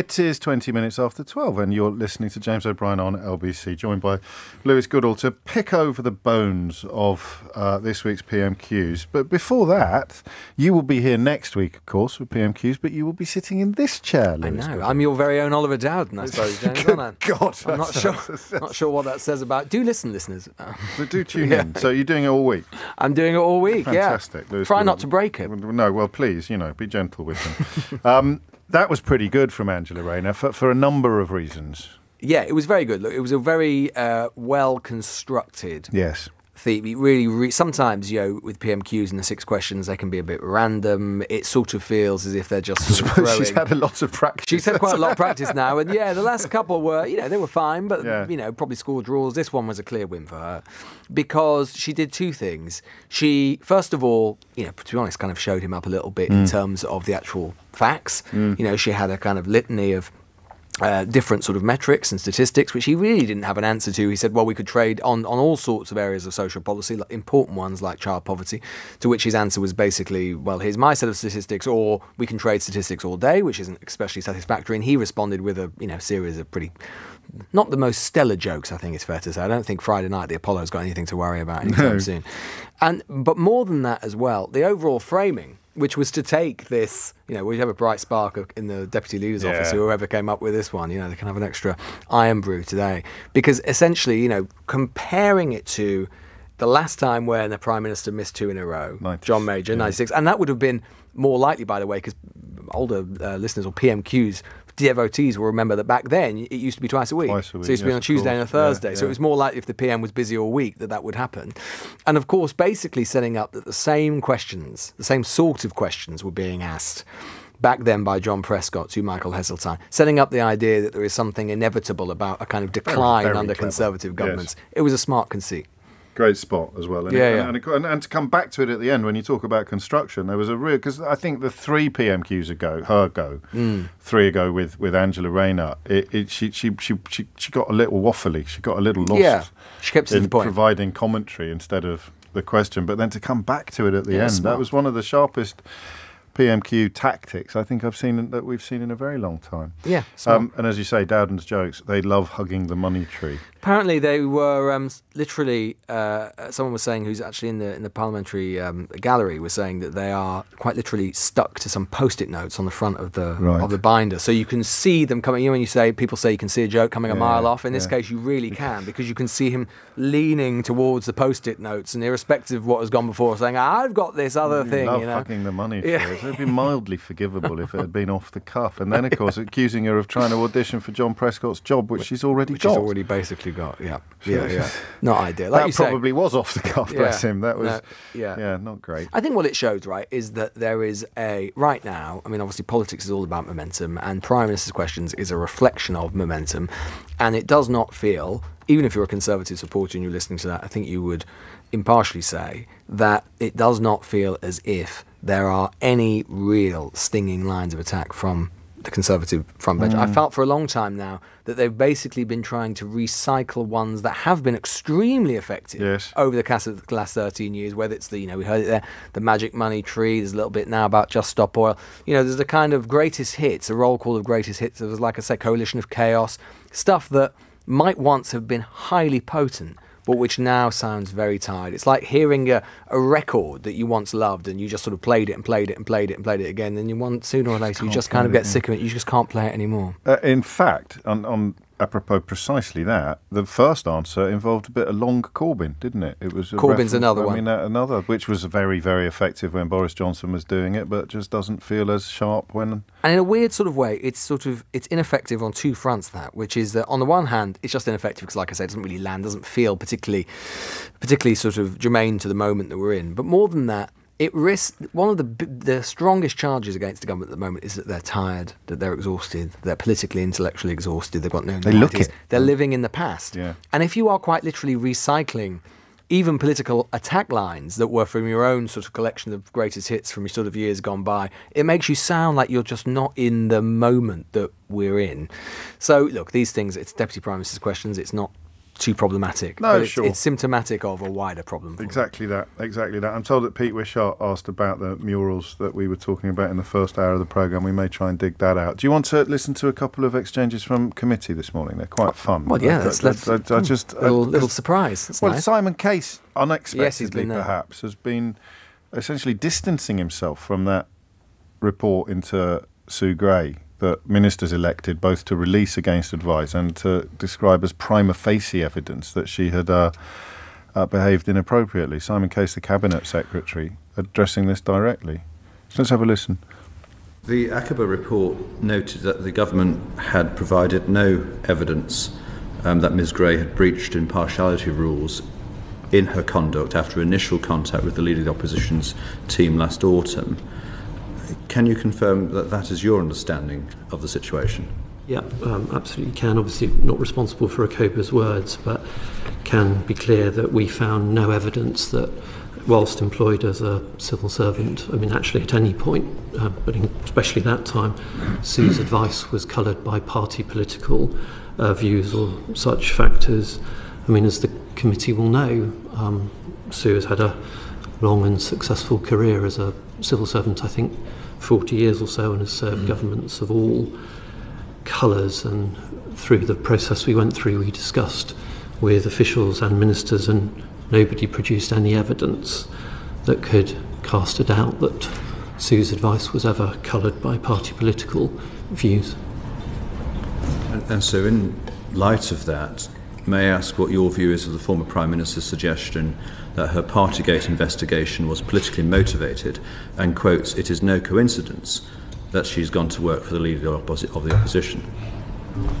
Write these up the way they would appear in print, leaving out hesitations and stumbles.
It is 20 minutes after 12 and you're listening to James O'Brien on LBC, joined by Lewis Goodall to pick over the bones of this week's PMQs. But before that, you will be here next week, of course, with PMQs, but you will be sitting in this chair, Lewis. I know. Goodall. I'm your very own Oliver Dowden, I suppose, James, aren't I? God, I'm not sure what that says about... Do listen, listeners. So do tune in. So you're doing it all week? I'm doing it all week, Fantastic. yeah. Lewis Try Goodall. not to break it. No, well, please, be gentle with them. That was pretty good from Angela Rayner for a number of reasons. Yeah, it was very good. Look, it was a very well-constructed theme. It really, sometimes, with PMQs and the 6 questions, they can be a bit random. It sort of feels as if they're just sort of throwing... She's had a lot of practice. She's had quite a lot of practice now. And, the last couple were, they were fine, but, probably score draws. This one was a clear win for her because she did 2 things. She, first of all, to be honest, kind of showed him up a little bit in terms of the actual facts. She had a kind of litany of different sort of metrics and statistics, which he really didn't have an answer to. He said, well, we could trade on all sorts of areas of social policy, like important ones like child poverty, to which his answer was basically, well, here's my set of statistics, or we can trade statistics all day, which isn't especially satisfactory. And he responded with a series of pretty... not the most stellar jokes, I think it's fair to say. I don't think Friday night the Apollo's got anything to worry about anytime soon. But more than that as well, the overall framing, which was to take this, we have a bright spark in the Deputy Leader's office, whoever came up with this one, they can have an extra iron brew today. Because essentially, comparing it to the last time when the Prime Minister missed 2 in a row, John Major, 96, and that would have been more likely, by the way, because older listeners or PMQs, devotees will remember that back then it used to be twice a week. So it used to be on a Tuesday and a Thursday. So it was more likely if the PM was busy all week that would happen. And of course, basically setting up that the same questions, the same sort of questions were being asked back then by John Prescott to Michael Heseltine, setting up the idea that there is something inevitable about a kind of decline under Conservative governments. It was a smart conceit. Great spot as well. And to come back to it at the end, when you talk about construction, there was a real... Because I think the 3 PMQs ago, 3 ago with Angela Rayner, she got a little waffly. She got a little lost. Yeah, she kept to the point. Providing commentary instead of the question. But then to come back to it at the end, that was one of the sharpest PMQ tactics I think we've seen in a very long time. Yeah. And as you say, Dowden's jokes, they love hugging the money tree. Apparently they were literally, someone was saying, who's actually in the parliamentary gallery, was saying that they are quite literally stuck to some post-it notes on the front of the binder. So you can see them coming, when people say you can see a joke coming a mile off, in this case you really can, because you can see him leaning towards the post-it notes, and irrespective of what has gone before, saying, I've got this other thing. Love hugging the money tree. It would be mildly forgivable if it had been off the cuff. And then, of course, accusing her of trying to audition for John Prescott's job, which she's already got. She's already basically got, yeah. Not ideal. Like that probably was off the cuff, bless him. That was, not great. I think what it shows, is that there is right now, obviously politics is all about momentum, and Prime Minister's questions is a reflection of momentum, and it does not feel, even if you're a Conservative supporter and you're listening to that, I think you would impartially say that it does not feel as if there are any real stinging lines of attack from the Conservative front bench. I felt for a long time now that they've basically been trying to recycle ones that have been extremely effective over the last 13 years, whether it's we heard it there, the magic money tree, there's a little bit now about Just Stop Oil. There's the kind of greatest hits, a roll call of greatest hits. There was, like I said, coalition of chaos, stuff that might once have been highly potent, but which now sounds very tired. It's like hearing a record that you once loved and you just sort of played it and played it and played it and played it again, and sooner or later you just kind of get sick of it. You just can't play it anymore. In fact, on apropos precisely that, the first answer involved a bit of long Corbyn, didn't it? It was Corbyn's another one. Another, which was very, very effective when Boris Johnson was doing it, but just doesn't feel as sharp when... And in a weird sort of way, it's ineffective on 2 fronts, which is that on the one hand, it's just ineffective because, like I said, it doesn't really land, doesn't feel particularly sort of germane to the moment that we're in. But more than that, it risks, one of the strongest charges against the government at the moment is that they're tired, that they're exhausted, they're politically, intellectually exhausted, they've got no ideas. They're living in the past. Yeah. And if you are quite literally recycling even political attack lines that were from your own sort of collection of greatest hits from sort of years gone by, it makes you sound like you're just not in the moment that we're in. So, look, these things, it's Deputy Prime Minister's questions, it's not too problematic. No, but sure. It's symptomatic of a wider problem. Exactly that. I'm told that Pete Wishart asked about the murals that we were talking about in the first hour of the programme. We may try and dig that out. Do you want to listen to a couple of exchanges from committee this morning? They're quite fun. Well, yeah, little surprise. That's nice. Simon Case, unexpectedly perhaps, has been essentially distancing himself from that report into Sue Gray that ministers elected both to release against advice and to describe as prima facie evidence that she had behaved inappropriately. Simon Case, the Cabinet Secretary, addressing this directly. Let's have a listen. The Akaba report noted that the government had provided no evidence that Ms Gray had breached impartiality rules in her conduct after initial contact with the Leader of the Opposition's team last autumn. Can you confirm that that is your understanding of the situation? Yeah, absolutely can. Obviously not responsible for Akoba's words, but can be clear that we found no evidence that whilst employed as a civil servant, I mean actually at any point, but especially that time, Sue's advice was coloured by party political views or such factors. I mean, as the committee will know, Sue has had a long and successful career as a civil servant, I think 40 years or so, and has served governments of all colours. And through the process we went through, we discussed with officials and ministers, and nobody produced any evidence that could cast a doubt that Sue's advice was ever coloured by party political views. And so in light of that, may I ask what your view is of the former Prime Minister's suggestion that her Partygate investigation was politically motivated and, quotes, "it is no coincidence that she's gone to work for the Leader of the Opposition"?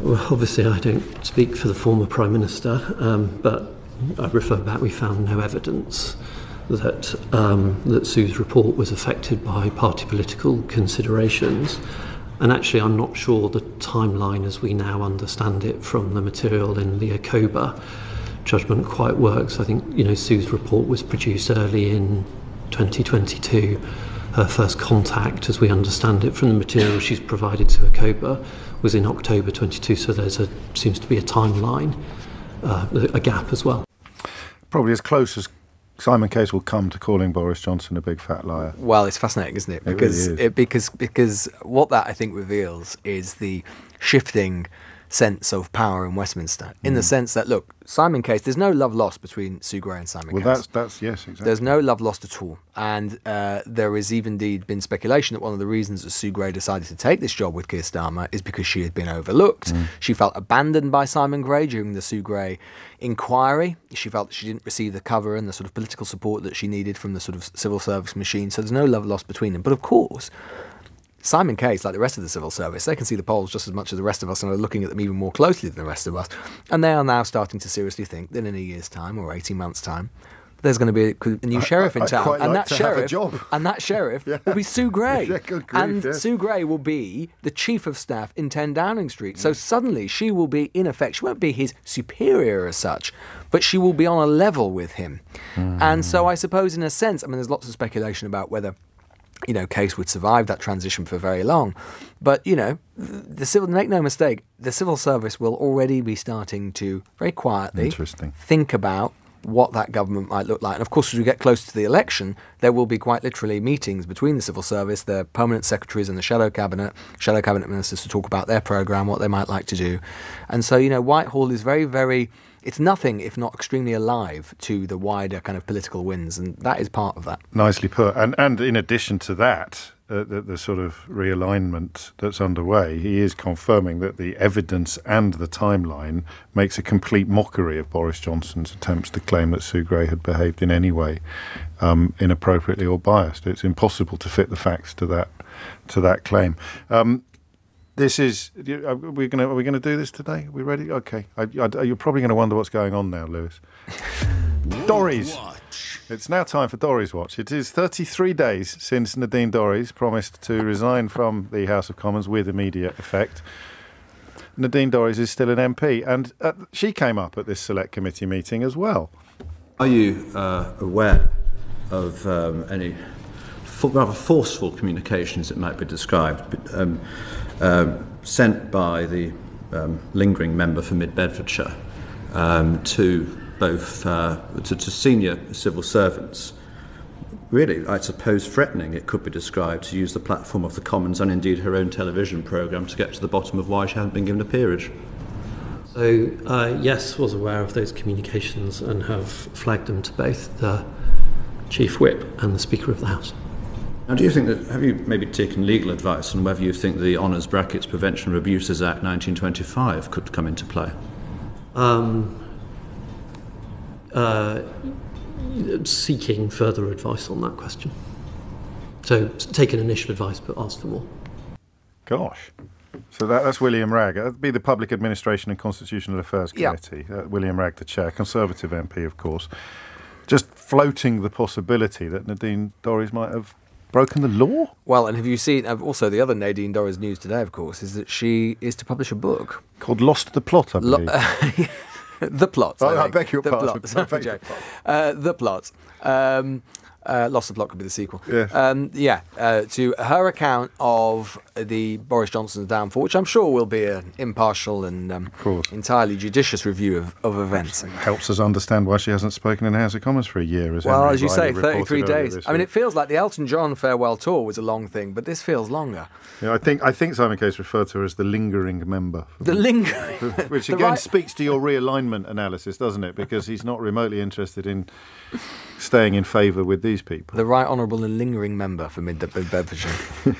Well, obviously I don't speak for the former Prime Minister, but I refer back, we found no evidence that Sue's report was affected by party political considerations. And actually, I'm not sure the timeline as we now understand it from the material in the Akoba judgment quite works. I think, Sue's report was produced early in 2022. Her first contact, as we understand it from the material she's provided to Akoba, was in October 22, so seems to be a timeline, a gap as well. Probably as close as Simon Case will come to calling Boris Johnson a big fat liar. Well, it's fascinating, isn't it? Because what that I think reveals is the shifting sense of power in Westminster, in the sense that, look, Simon Case, there's no love lost between Sue Gray and Simon Case. Well, that's yes, exactly. There's no love lost at all. And there has indeed been speculation that one of the reasons that Sue Gray decided to take this job with Keir Starmer is because she had been overlooked. She felt abandoned by Simon Gray during the Sue Gray inquiry. She felt that she didn't receive the cover and the sort of political support that she needed from the sort of civil service machine. So there's no love lost between them. But of course, Simon Case, like the rest of the civil service, they can see the polls just as much as the rest of us and are looking at them even more closely than the rest of us. And they are now starting to seriously think that in a year's time or 18 months' time, there's going to be a new sheriff in town. And that sheriff will be Sue Gray. Yeah, good grief, yes. Sue Gray will be the Chief of Staff in 10 Downing Street. So suddenly she will be, in effect, she won't be his superior as such, but she will be on a level with him. And so I suppose in a sense, I mean, there's lots of speculation about whether Case would survive that transition for very long. But, make no mistake, the civil service will already be starting to very quietly think about what that government might look like. And of course, as we get closer to the election, there will be quite literally meetings between the civil service, the permanent secretaries and the shadow cabinet ministers to talk about their programme, what they might like to do. And so, Whitehall is very, very... It's nothing if not extremely alive to the wider kind of political winds, and that is part of that. Nicely put. And in addition to that, the sort of realignment that's underway, he is confirming that the evidence and the timeline makes a complete mockery of Boris Johnson's attempts to claim that Sue Gray had behaved in any way inappropriately or biased. It's impossible to fit the facts to that claim. This is. Are we going to do this today? Are we ready? Okay. You're probably going to wonder what's going on now, Lewis. Dorries. It's now time for Dorries Watch. It is 33 days since Nadine Dorries promised to resign from the House of Commons with immediate effect. Nadine Dorries is still an MP, and she came up at this select committee meeting as well. Are you aware of any rather forceful communications, it might be described, sent by the lingering member for Mid Bedfordshire to both to senior civil servants. Really, I suppose threatening, it could be described, to use the platform of the Commons and indeed her own television programme to get to the bottom of why she hadn't been given a peerage. So, yes, was aware of those communications and have flagged them to both the Chief Whip and the Speaker of the House. Now, do you think that, have you maybe taken legal advice on whether you think the Honours Brackets Prevention of Abuses Act 1925 could come into play? Seeking further advice on that question. So, taken initial advice but asked for more. Gosh. So that's William Ragg. That'd be the Public Administration and Constitutional Affairs Committee. William Ragg, the chair, Conservative MP, of course. Just floating the possibility that Nadine Dorries might have broken the law? Well, and have you seen, also the other Nadine Dorries news today, of course, is that she is to publish a book. Called Lost the Plot, I believe. The Plot. I beg your pardon. The Plot. Lost the Plot could be the sequel. Yes. To her account of the Boris Johnson's downfall, which I'm sure will be an impartial and entirely judicious review of events. Helps us understand why she hasn't spoken in the House of Commons for a year. As you say, 33 days. I mean, it feels like the Elton John farewell tour was a long thing, but this feels longer. Yeah, I think Simon Case referred to her as the lingering member. The lingering, which again speaks to your realignment analysis, doesn't it? Because he's not remotely interested in staying in favour with these people. The Right Honourable and lingering member for Mid Bedfordshire.